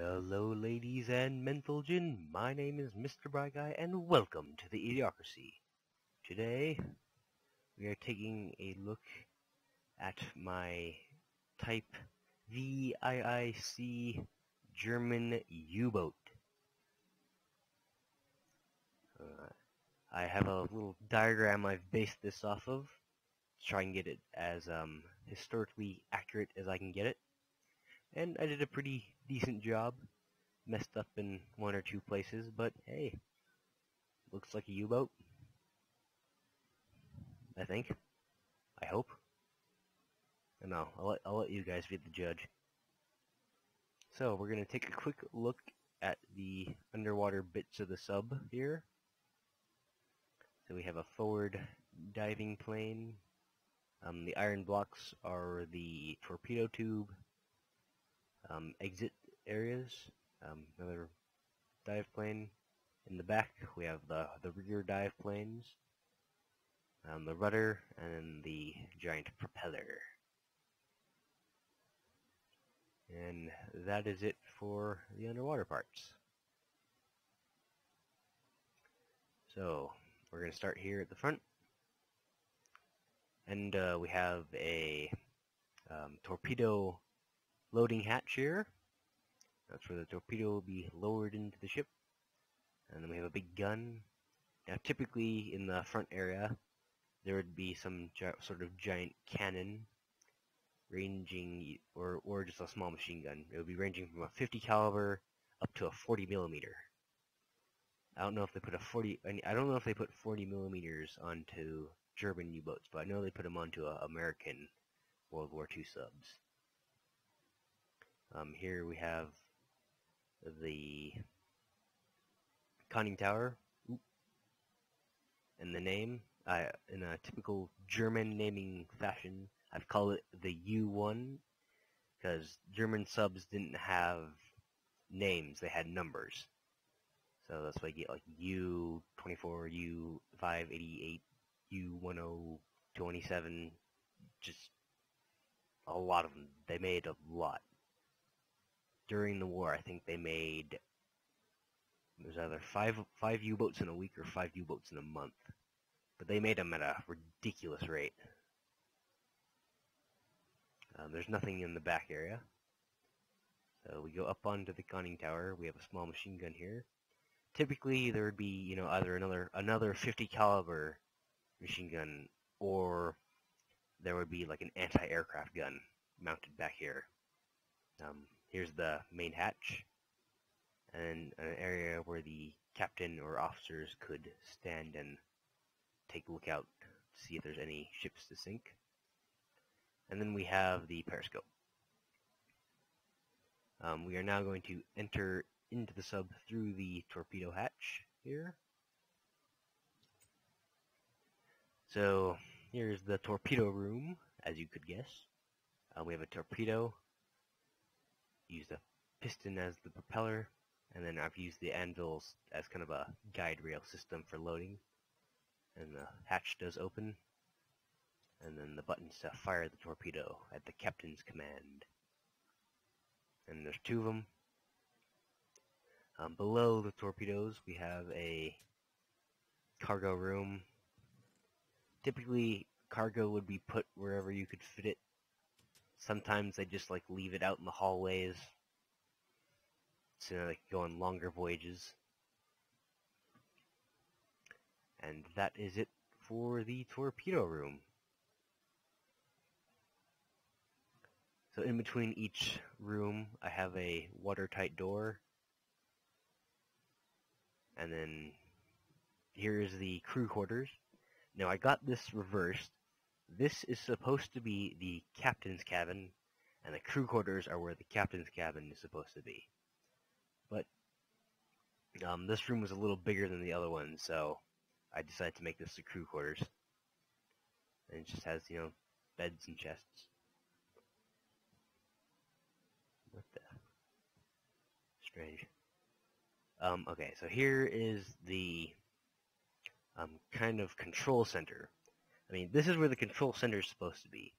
Hello, ladies and menthalgen. My name is Mr. Bry Guy, and welcome to the Idiocracy. Today, we are taking a look at my Type VIIC German U-boat. I have a little diagram I've based this off of to try and get it as historically accurate as I can get it. And I did a pretty decent job. Messed up in one or two places, but hey, looks like a U-boat. I think. I hope. No, I'll let you guys be the judge. So we're gonna take a quick look at the underwater bits of the sub here. So we have a forward diving plane. The iron blocks are the torpedo tube. Exit areas. Another dive plane. In the back, we have the rear dive planes, the rudder, and the giant propeller. And that is it for the underwater parts. So, we're going to start here at the front. And we have a torpedo loading hatch here. That's where the torpedo will be lowered into the ship. And then we have a big gun. Now typically in the front area there would be some sort of giant cannon ranging, or just a small machine gun. It would be ranging from a 50 caliber up to a 40 millimeter. I don't know if they put I don't know if they put 40 millimeters onto German U-boats, but I know they put them onto American World War II subs. Here we have the conning tower, and the name, in a typical German naming fashion, I've called it the U-1, because German subs didn't have names, they had numbers. So that's why you get like U-24, U-588, U-1027, just a lot of them. They made a lot. During the war, I think they made, there's either five U-boats in a week or 5 U-boats in a month. But they made them at a ridiculous rate. There's nothing in the back area. So we go up onto the conning tower. We have a small machine gun here. Typically, there would be, either another 50 caliber machine gun, or there would be like an anti-aircraft gun mounted back here. Here's the main hatch, and an area where the captain or officers could stand and take a look out to see if there's any ships to sink. And then we have the periscope. We are now going to enter into the sub through the torpedo hatch here. So here's the torpedo room, as you could guess. We have a torpedo. Used a piston as the propeller, and then I've used the anvils as kind of a guide rail system for loading. And the hatch does open, and then the buttons to fire the torpedo at the captain's command. And there's 2 of them. Below the torpedoes we have a cargo room. Typically cargo would be put wherever you could fit it. Sometimes they just leave it out in the hallways, so they can go on longer voyages. And that is it for the torpedo room. So in between each room I have a watertight door. And then here's the crew quarters. Now I got this reversed. This is supposed to be the captain's cabin, and the crew quarters are where the captain's cabin is supposed to be. But this room was a little bigger than the other one, so I decided to make this the crew quarters. And it just has, beds and chests. What the? Strange. Okay, so here is the kind of control center. I mean, this is where the control center is supposed to be,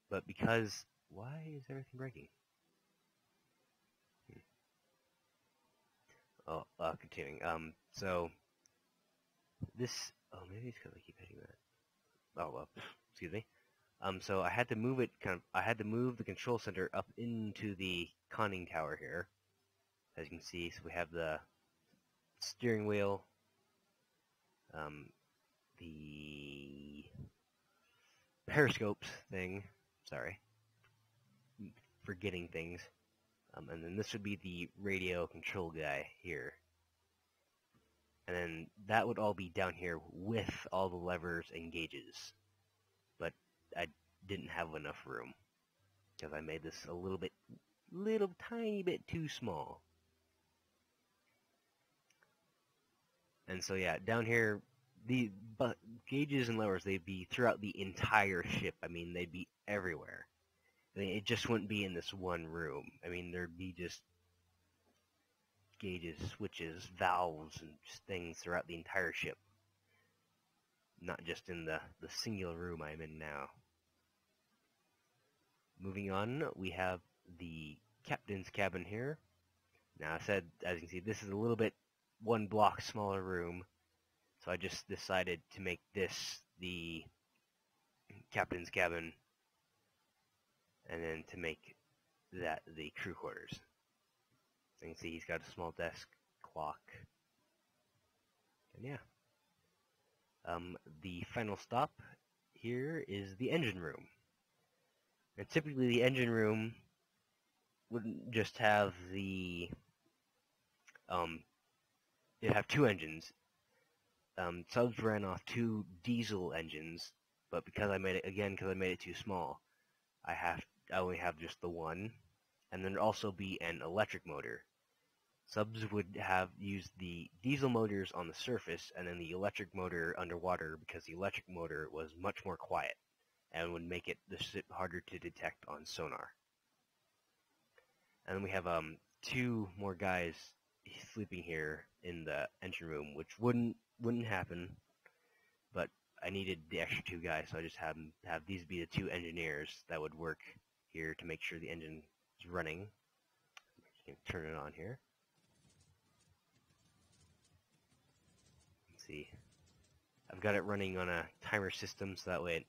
but because... Why is everything breaking? Oh, continuing. So this. Oh, maybe it's because I keep hitting that. Oh well, excuse me. So I had to move it I had to move the control center up into the conning tower here, as you can see. So we have the steering wheel, the periscopes thing. Sorry, forgetting things. And then this would be the radio control guy here. And then that would all be down here with all the levers and gauges. But I didn't have enough room, because I made this a little tiny bit too small. And so yeah, down here, the gauges and levers, they'd be throughout the entire ship. I mean, they'd be everywhere. I mean, it just wouldn't be in this one room. I mean, there'd be just gauges, switches, valves, and just things throughout the entire ship. Not just in the singular room I'm in now. Moving on, we have the captain's cabin here. Now, I said, as you can see, this is a little bit one block smaller room, so I just decided to make this the captain's cabin, and then to make that the crew quarters. You can see he's got a small desk, clock, and yeah. The final stop here is the engine room. And typically the engine room wouldn't just have the, it'd have two engines. Subs ran off two diesel engines, but because I made it too small, I only have just the one, and then there'd also be an electric motor. Subs would have used the diesel motors on the surface and then the electric motor underwater, because the electric motor was much more quiet and would make the ship harder to detect on sonar. And then we have two more guys sleeping here in the engine room, which wouldn't happen, but I needed the extra two guys, so I just have these be the two engineers that would work here to make sure the engine is running. You can turn it on here. See, I've got it running on a timer system, so that way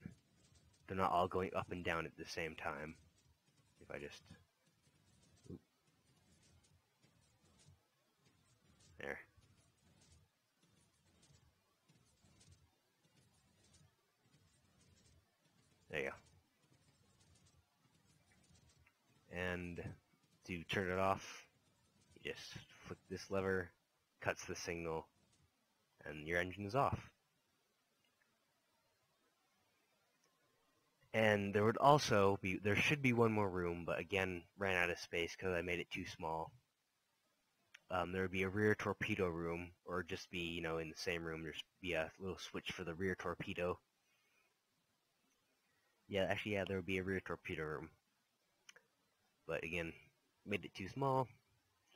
they're not all going up and down at the same time. If I just... There. There you go. And to turn it off, you just flick this lever, cuts the signal, and your engine is off. And there should be one more room, but again, ran out of space because I made it too small. There would be a rear torpedo room, or just be, in the same room, there's be a little switch for the rear torpedo. Yeah, actually, yeah, there would be a rear torpedo room. But again, made it too small,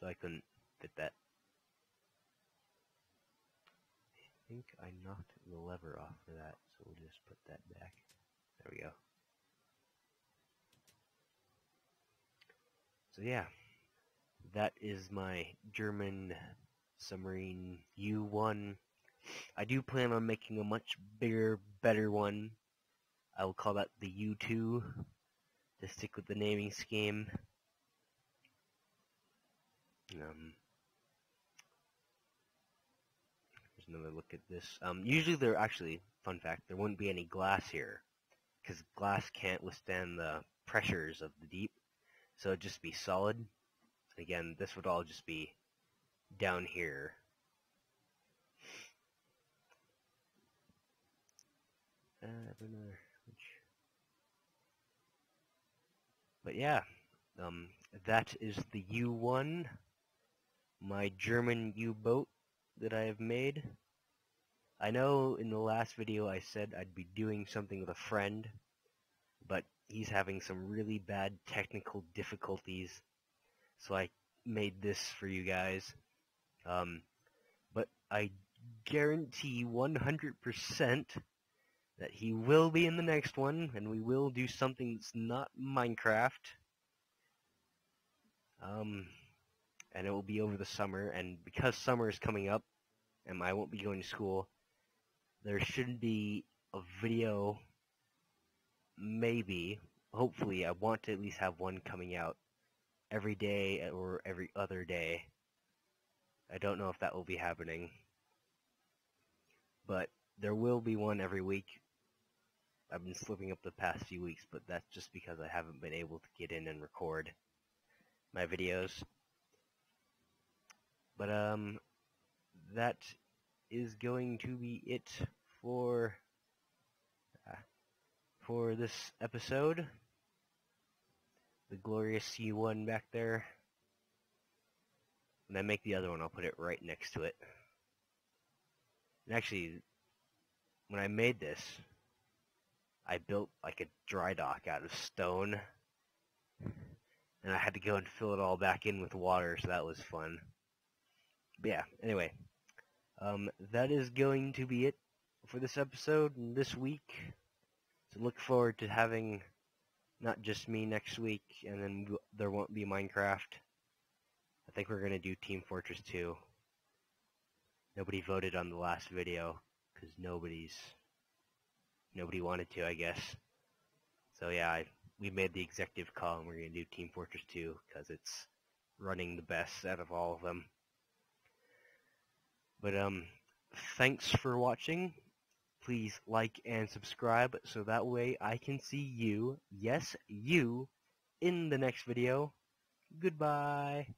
so I couldn't fit that. I think I knocked the lever off for that, so we'll just put that back. There we go. So yeah, that is my German submarine U-1. I do plan on making a much bigger, better one. I will call that the U-2 to stick with the naming scheme. Here's another look at this. Usually fun fact, there wouldn't be any glass here, because glass can't withstand the pressures of the deep, so it'd just be solid. Again, this would all just be down here. But yeah, that is the U-1, my German U-boat that I have made. I know in the last video I said I'd be doing something with a friend, but he's having some really bad technical difficulties, so I made this for you guys. But I guarantee 100% that he will be in the next one, and we will do something that's not Minecraft. and it will be over the summer. And because summer is coming up, and I won't be going to school, there should be a video, maybe, hopefully. I want to at least have one coming out every day or every other day. I don't know if that will be happening, but there will be one every week. I've been slipping up the past few weeks, but that's just because I haven't been able to get in and record my videos. But that is going to be it for this episode. The glorious C1 back there. When I make the other one, I'll put it right next to it. And actually, when I made this, I built like a dry dock out of stone. And I had to go and fill it all back in with water, so that was fun. But yeah, anyway. That is going to be it for this episode and this week. So look forward to having not just me next week, and then there won't be Minecraft. I think we're going to do Team Fortress 2. Nobody voted on the last video, because nobody wanted to, I guess. So yeah, we made the executive call, and we're going to do Team Fortress 2, because it's running the best out of all of them. But thanks for watching. Please like and subscribe so that way I can see you, yes, you, in the next video. Goodbye.